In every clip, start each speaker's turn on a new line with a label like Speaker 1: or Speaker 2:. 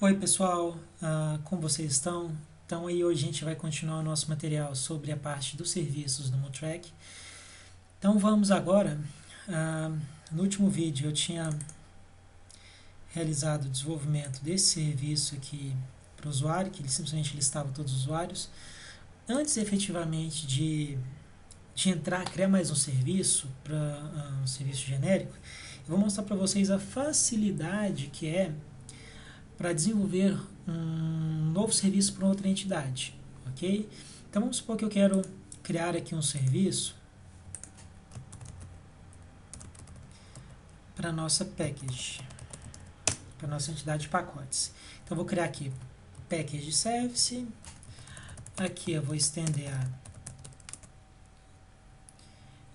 Speaker 1: Oi pessoal, como vocês estão? Então aí hoje a gente vai continuar o nosso material sobre a parte dos serviços do Motrack. Então vamos agora, no último vídeo eu tinha realizado o desenvolvimento desse serviço aqui para o usuário, que ele simplesmente listava todos os usuários. Antes efetivamente de entrar, criar mais um serviço, para um serviço genérico, eu vou mostrar para vocês a facilidade que é para desenvolver um novo serviço para outra entidade, ok? Então vamos supor que eu quero criar aqui um serviço para a nossa package, para a nossa entidade de pacotes. Então eu vou criar aqui package service, aqui eu vou estender a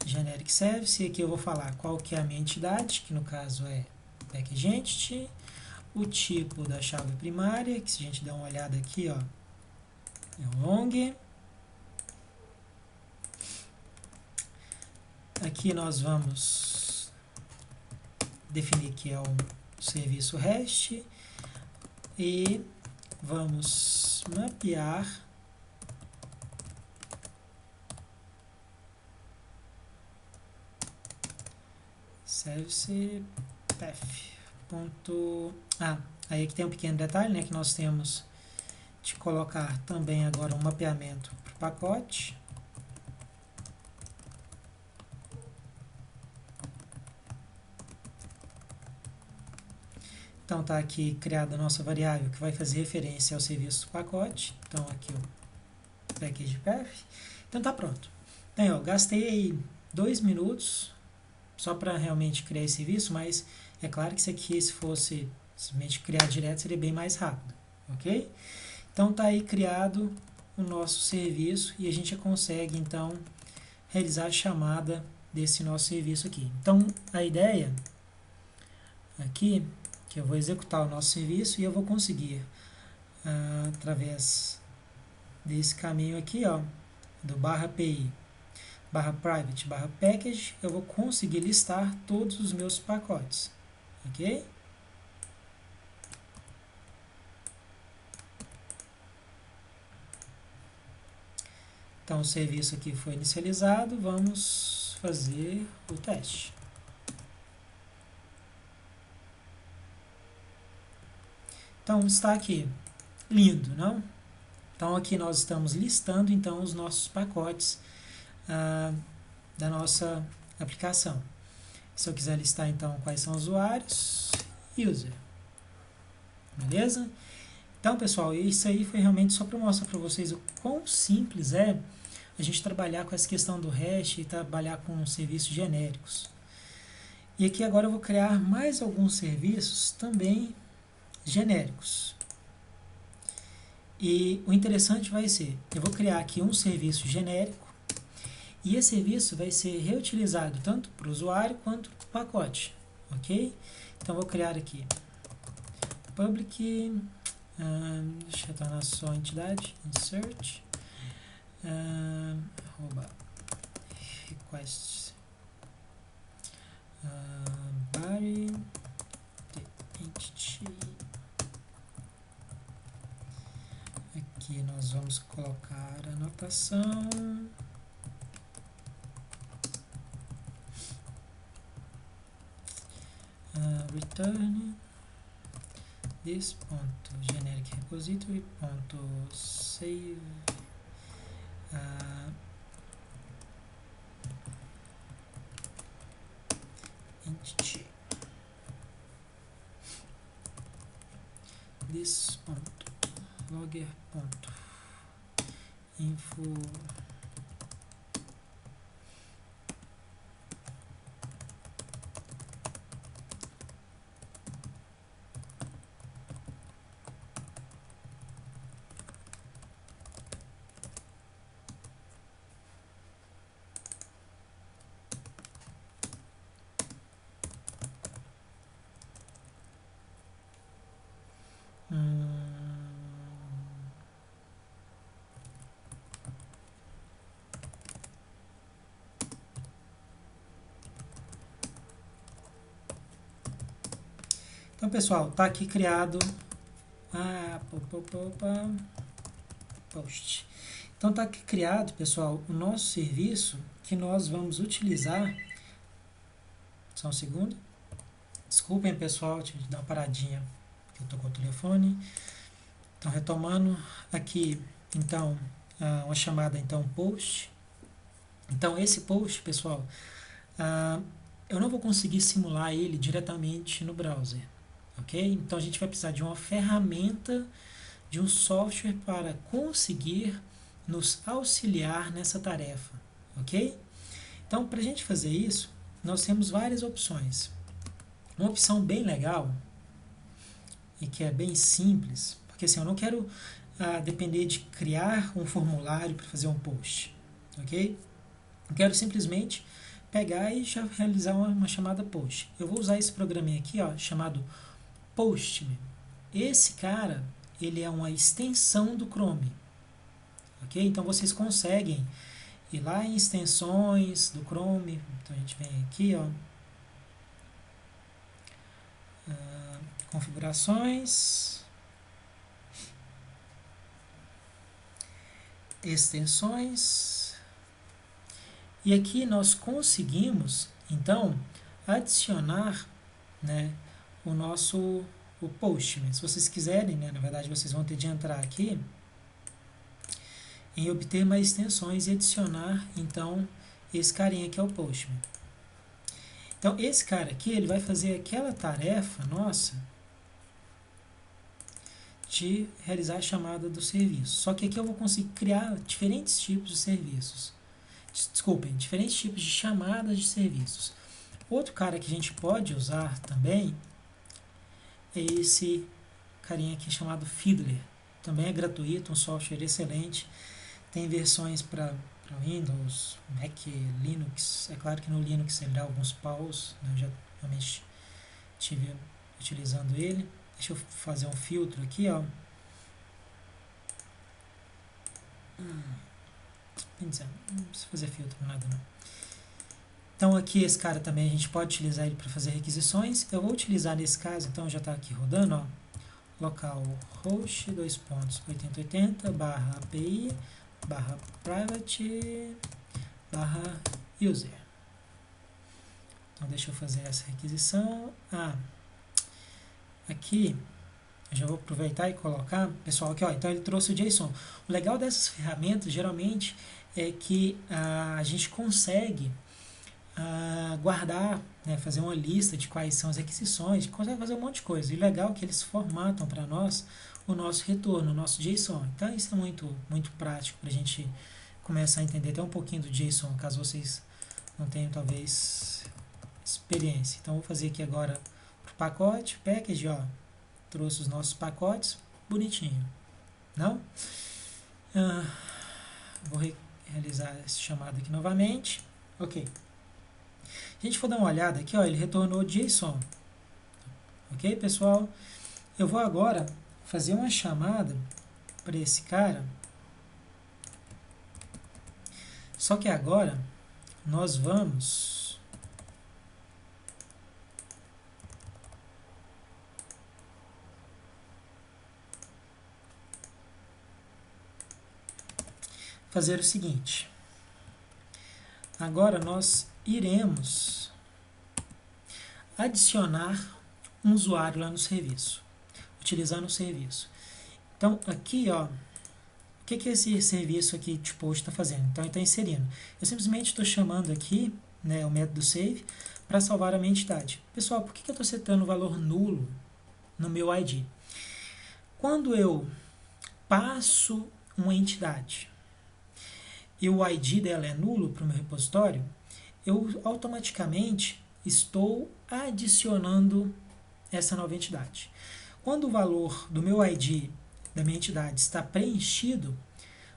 Speaker 1: generic service, e aqui eu vou falar qual que é a minha entidade, que no caso é package entity, o tipo da chave primária, que se a gente der uma olhada aqui, ó, é o long. Aqui nós vamos definir que é um serviço REST e vamos mapear service path. Aí aqui tem um pequeno detalhe, né, que nós temos de colocar também agora um mapeamento para o pacote. Então está aqui criada a nossa variável que vai fazer referência ao serviço do pacote. Então aqui o package path. Então está pronto. Então eu gastei aí 2 minutos só para realmente criar esse serviço, mas é claro que isso aqui, se fosse simplesmente criar direto, seria bem mais rápido, ok? Então está aí criado o nosso serviço e a gente já consegue então realizar a chamada desse nosso serviço aqui. Então a ideia aqui que eu vou executar o nosso serviço e eu vou conseguir através desse caminho aqui, ó, do /pi /private /package, eu vou conseguir listar todos os meus pacotes, ok? Então o serviço aqui foi inicializado, vamos fazer o teste. Então está aqui, lindo, não? Então aqui nós estamos listando então os nossos pacotes da nossa aplicação. Se eu quiser listar então quais são os usuários, user, beleza? Então pessoal, isso aí foi realmente só para mostrar para vocês o quão simples é a gente trabalhar com essa questão do REST e trabalhar com serviços genéricos. E aqui agora eu vou criar mais alguns serviços também genéricos. E o interessante vai ser, eu vou criar aqui um serviço genérico e esse serviço vai ser reutilizado tanto para o usuário quanto para o pacote, ok? Então vou criar aqui public, deixa eu tornar só a entidade, insert, request body the entity. Aqui nós vamos colocar a anotação return this ponto generic repository ponto save entity this ponto logger ponto info Então pessoal, está aqui criado Post. Então está criado, pessoal, o nosso serviço que nós vamos utilizar. Só um segundo. Desculpem, pessoal, tive que dar uma paradinha, que eu estou com o telefone. Então, retomando aqui, então, uma chamada, então, post. Então, esse post, pessoal, eu não vou conseguir simular ele diretamente no browser, ok? Então, a gente vai precisar de uma ferramenta, de um software para conseguir nos auxiliar nessa tarefa, ok? Então, para a gente fazer isso, nós temos várias opções. Uma opção bem legal e que é bem simples, porque assim, eu não quero depender de criar um formulário para fazer um post, ok? Eu quero simplesmente pegar e já realizar uma chamada post. Eu vou usar esse programinha aqui, ó, chamado Postman. Esse cara, ele é uma extensão do Chrome, ok? Então vocês conseguem ir lá em extensões do Chrome. Então a gente vem aqui, ó, configurações, extensões, e aqui nós conseguimos então adicionar, né, o Postman. Se vocês quiserem, né, na verdade vocês vão ter de entrar aqui em obter mais extensões e adicionar então esse carinha que é o Postman. Então esse cara aqui, ele vai fazer aquela tarefa nossa de realizar a chamada do serviço. Só que aqui eu vou conseguir criar diferentes tipos de serviços. Desculpem, diferentes tipos de chamadas de serviços. Outro cara que a gente pode usar também é esse carinha aqui chamado Fiddler. Também é gratuito, um software excelente. Tem versões para Windows, Mac, Linux. É claro que no Linux ele dá alguns paus, né? Eu já realmente estive utilizando ele. Deixa eu fazer um filtro aqui, ó. Não precisa fazer filtro, nada não. Então aqui esse cara também a gente pode utilizar ele para fazer requisições. Eu vou utilizar nesse caso, então já está aqui rodando, ó. Localhost 2.8080 /API /private /user. Então deixa eu fazer essa requisição. Aqui eu já vou aproveitar e colocar, pessoal, aqui, ó, então ele trouxe o JSON. O legal dessas ferramentas geralmente é que a gente consegue guardar, né, fazer uma lista de quais são as requisições, consegue fazer um monte de coisa. E o legal é que eles formatam para nós o nosso retorno, o nosso JSON. Então isso é muito, muito prático para a gente começar a entender até um pouquinho do JSON, caso vocês não tenham talvez experiência. Então vou fazer aqui agora para o pacote, package, ó, trouxe os nossos pacotes, bonitinho, não? Vou realizar esse chamado aqui novamente, ok. Se a gente for dar uma olhada aqui, ó, ele retornou JSON, ok, pessoal? Eu vou agora fazer uma chamada para esse cara, só que agora nós vamos fazer o seguinte. Agora nós iremos adicionar um usuário lá no serviço, utilizando o serviço. Então aqui, ó, o que esse serviço aqui de post está fazendo? Então ele está inserindo. Eu simplesmente estou chamando aqui, né, o método save para salvar a minha entidade. Pessoal, por que eu estou setando o valor nulo no meu ID? Quando eu passo uma entidade e o ID dela é nulo para o meu repositório, eu automaticamente estou adicionando essa nova entidade. Quando o valor do meu ID da minha entidade está preenchido,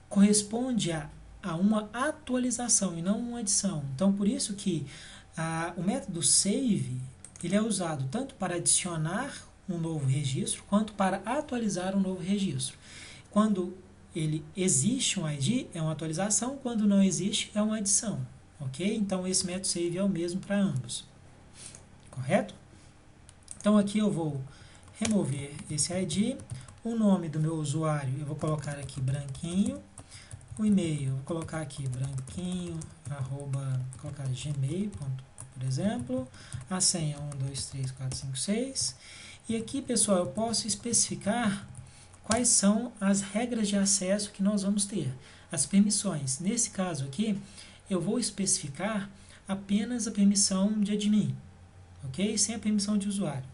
Speaker 1: corresponde a uma atualização e não uma adição. Então, por isso que o método save ele é usado tanto para adicionar um novo registro, quanto para atualizar um novo registro. Quando ele existe um ID, é uma atualização, quando não existe, é uma adição. Ok? Então, esse método save é o mesmo para ambos. Correto? Então, aqui eu vou remover esse ID, O nome do meu usuário eu vou colocar aqui branquinho. O e-mail eu vou colocar aqui branquinho, arroba, colocar gmail, por exemplo. A senha 1, 2, 3, 4, 5, 6. E aqui, pessoal, eu posso especificar quais são as regras de acesso que nós vamos ter, as permissões. Nesse caso aqui, eu vou especificar apenas a permissão de admin, ok? Sem a permissão de usuário.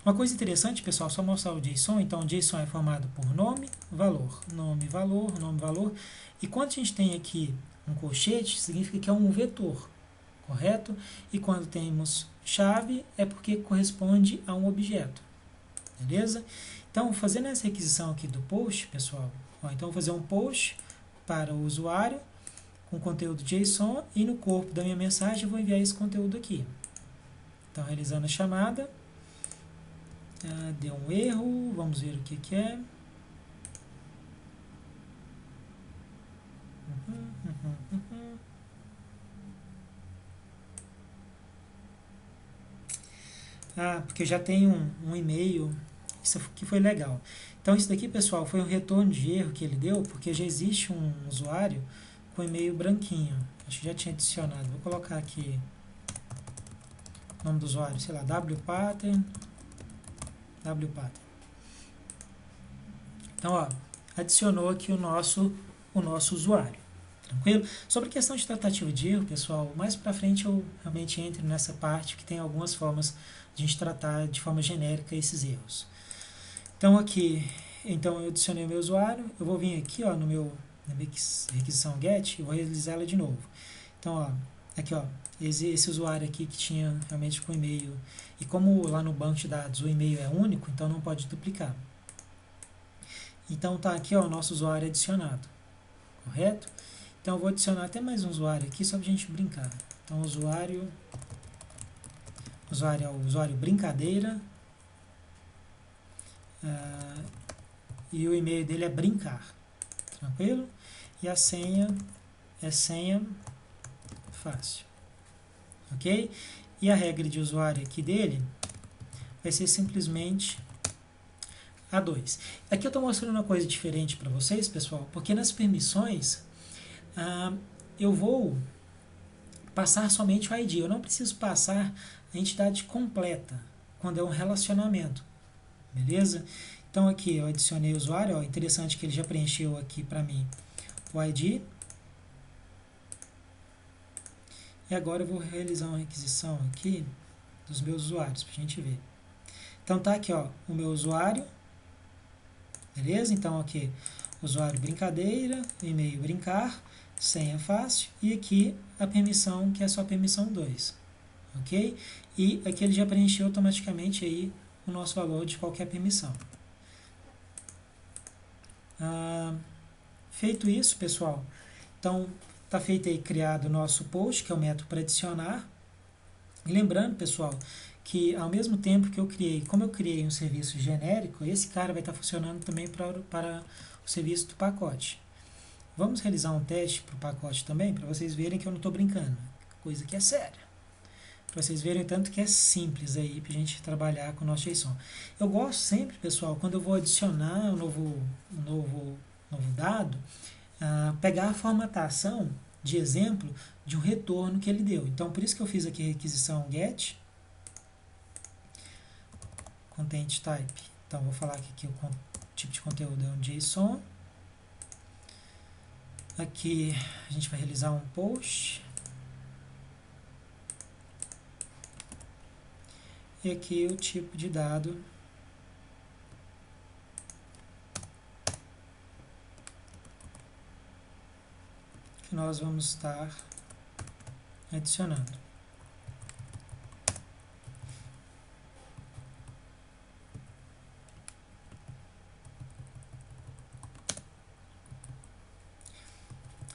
Speaker 1: Uma coisa interessante, pessoal, só mostrar o JSON. Então, o JSON é formado por nome, valor, nome, valor, nome, valor. E quando a gente tem aqui um colchete, significa que é um vetor, correto? E quando temos chave, é porque corresponde a um objeto, beleza? Então, fazendo essa requisição aqui do post, pessoal, então vou fazer um post para o usuário com conteúdo JSON e no corpo da minha mensagem eu vou enviar esse conteúdo aqui. Então, realizando a chamada, deu um erro, vamos ver o que é. Porque já tem um e-mail, isso aqui foi legal. Então isso daqui, pessoal, foi um retorno de erro que ele deu, porque já existe um usuário com e-mail branquinho. Acho que já tinha adicionado. Vou colocar aqui o nome do usuário, sei lá, wpattern. Então, ó, adicionou aqui o nosso usuário. Tranquilo? Sobre a questão de tratativa de erro, pessoal, mais para frente eu realmente entro nessa parte que tem algumas formas de a gente tratar de forma genérica esses erros. Então aqui, então eu adicionei o meu usuário, eu vou vir aqui, ó, na minha requisição get e vou realizar ela de novo. Então, ó, aqui, ó, esse usuário aqui que tinha realmente com e-mail, e como lá no banco de dados o e-mail é único, então não pode duplicar. Então tá aqui, ó, o nosso usuário adicionado, correto? Então eu vou adicionar até mais um usuário aqui só pra gente brincar. Então usuário é o usuário brincadeira, e o e-mail dele é brincar, tranquilo? E a senha é senha fácil, ok? E a regra de usuário aqui dele vai ser simplesmente A2. Aqui eu estou mostrando uma coisa diferente para vocês, pessoal, porque nas permissões eu vou passar somente o ID, eu não preciso passar a entidade completa quando é um relacionamento, beleza? Então aqui eu adicionei o usuário, ó, interessante que ele já preencheu aqui para mim o ID. E agora eu vou realizar uma requisição aqui dos meus usuários, para a gente ver. Então tá aqui, ó, o meu usuário, beleza? Então aqui, usuário brincadeira, e-mail brincar, senha fácil, e aqui a permissão, que é só permissão 2, ok? E aqui ele já preencheu automaticamente aí o nosso valor de qualquer permissão. Feito isso, pessoal, então está feito aí, criado o nosso post, que é o método para adicionar. E lembrando, pessoal, que ao mesmo tempo que como eu criei um serviço genérico, esse cara vai estar funcionando também para o serviço do pacote. Vamos realizar um teste para o pacote também, para vocês verem que eu não estou brincando. Coisa que é séria. Para vocês verem o tanto que é simples aí para a gente trabalhar com o nosso JSON. Eu gosto sempre, pessoal, quando eu vou adicionar um novo dado, pegar a formatação de exemplo de um retorno que ele deu. Então, por isso que eu fiz aqui a requisição get content type. Então, vou falar que aqui o tipo de conteúdo é um JSON. Aqui a gente vai realizar um post. E aqui o tipo de dado que nós vamos estar adicionando.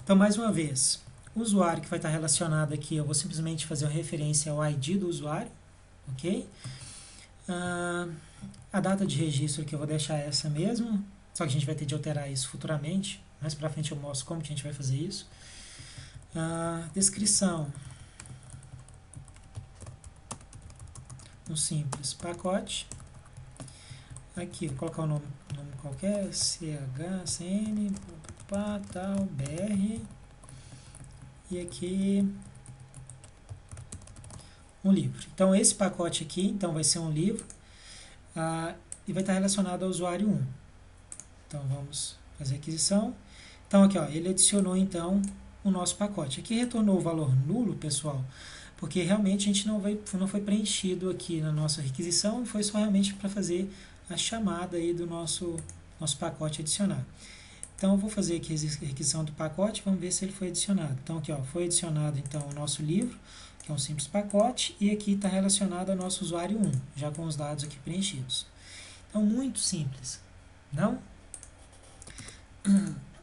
Speaker 1: Então, mais uma vez, o usuário que vai estar relacionado aqui, eu vou simplesmente fazer uma referência ao ID do usuário, ok? A data de registro aqui eu vou deixar essa mesmo, só que a gente vai ter de alterar isso futuramente. Mais pra frente eu mostro como que a gente vai fazer isso. Descrição. Um simples pacote. aqui, vou colocar o nome qualquer, CHCN, tal, BR, e aqui um livro. Então esse pacote aqui, então vai ser um livro, e vai estar relacionado ao usuário 1. Então vamos fazer aquisição. Então aqui, ó, ele adicionou então o nosso pacote. Aqui retornou o valor nulo, pessoal, porque realmente a gente não foi preenchido aqui na nossa requisição, foi só realmente para fazer a chamada aí do nosso pacote adicionado. Então eu vou fazer aqui a requisição do pacote, vamos ver se ele foi adicionado. Então aqui, ó, foi adicionado então o nosso livro, que é um simples pacote, e aqui está relacionado ao nosso usuário 1, já com os dados aqui preenchidos. Então muito simples, não?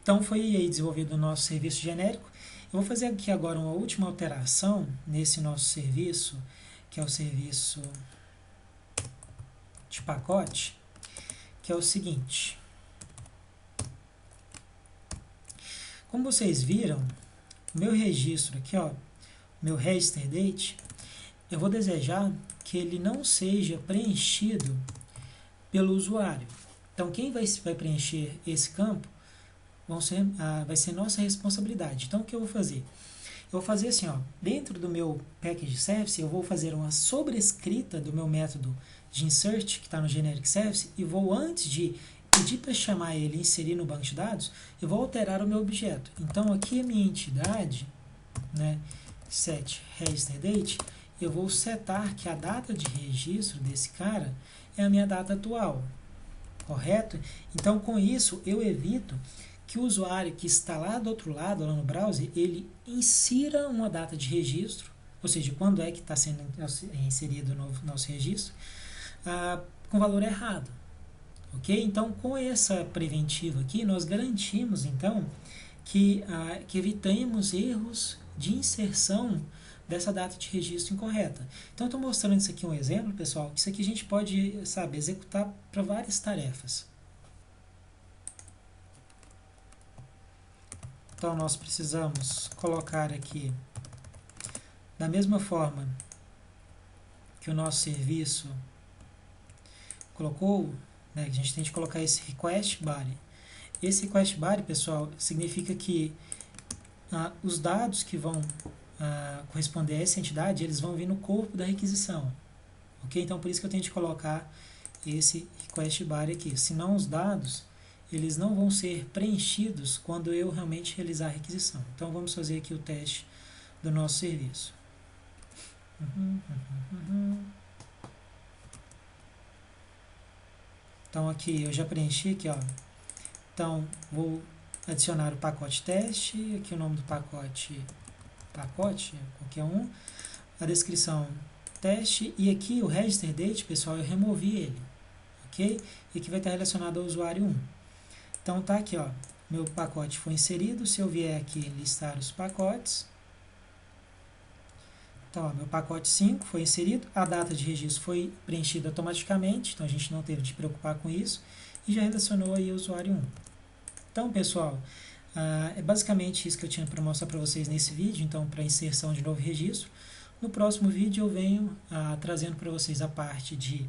Speaker 1: Então foi aí desenvolvido o nosso serviço genérico. Eu vou fazer aqui agora uma última alteração nesse nosso serviço, que é o serviço de pacote, que é o seguinte. Como vocês viram, o meu registro aqui, ó, meu register date, eu vou desejar que ele não seja preenchido pelo usuário. Então quem vai preencher esse campo vai ser nossa responsabilidade. Então o que eu vou fazer? Eu vou fazer assim, ó, dentro do meu package service, eu vou fazer uma sobrescrita do meu método de insert, que está no generic service, e vou, antes de pedir para chamar ele e inserir no banco de dados, eu vou alterar o meu objeto. Então aqui a minha entidade, né, set register date, eu vou setar que a data de registro desse cara é a minha data atual, correto? Então com isso eu evito que o usuário que está lá do outro lado, lá no browser, ele insira uma data de registro, ou seja, quando é que está sendo inserido no nosso registro, com valor errado. Ok? Então, com essa preventiva aqui, nós garantimos, então, que evitamos erros de inserção dessa data de registro incorreta. Então, estou mostrando isso aqui um exemplo, pessoal, que isso aqui a gente pode, executar para várias tarefas. Então, nós precisamos colocar aqui, da mesma forma que o nosso serviço colocou, né, a gente tem que colocar esse request body. Esse request body, pessoal, significa que os dados que vão corresponder a essa entidade, eles vão vir no corpo da requisição. Ok? Então, por isso que eu tenho que colocar esse request body aqui. Senão, os dados eles não vão ser preenchidos quando eu realmente realizar a requisição. Então, vamos fazer aqui o teste do nosso serviço. Então, aqui eu já preenchi aqui, ó. Então, vou adicionar o pacote teste, aqui o nome do pacote, qualquer um, a descrição teste, e aqui o register date, pessoal, eu removi ele, ok? E aqui vai estar relacionado ao usuário 1. Então tá aqui, ó, meu pacote foi inserido. Se eu vier aqui listar os pacotes, então ó, meu pacote 5 foi inserido, a data de registro foi preenchida automaticamente, então a gente não teve de preocupar com isso, e já relacionou aí o usuário 1. Então, pessoal, é basicamente isso que eu tinha para mostrar para vocês nesse vídeo, então, para inserção de novo registro. No próximo vídeo eu venho trazendo para vocês a parte de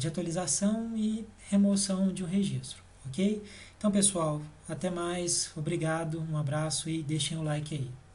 Speaker 1: atualização e remoção de um registro, ok? Então, pessoal, até mais, obrigado, um abraço e deixem o like aí.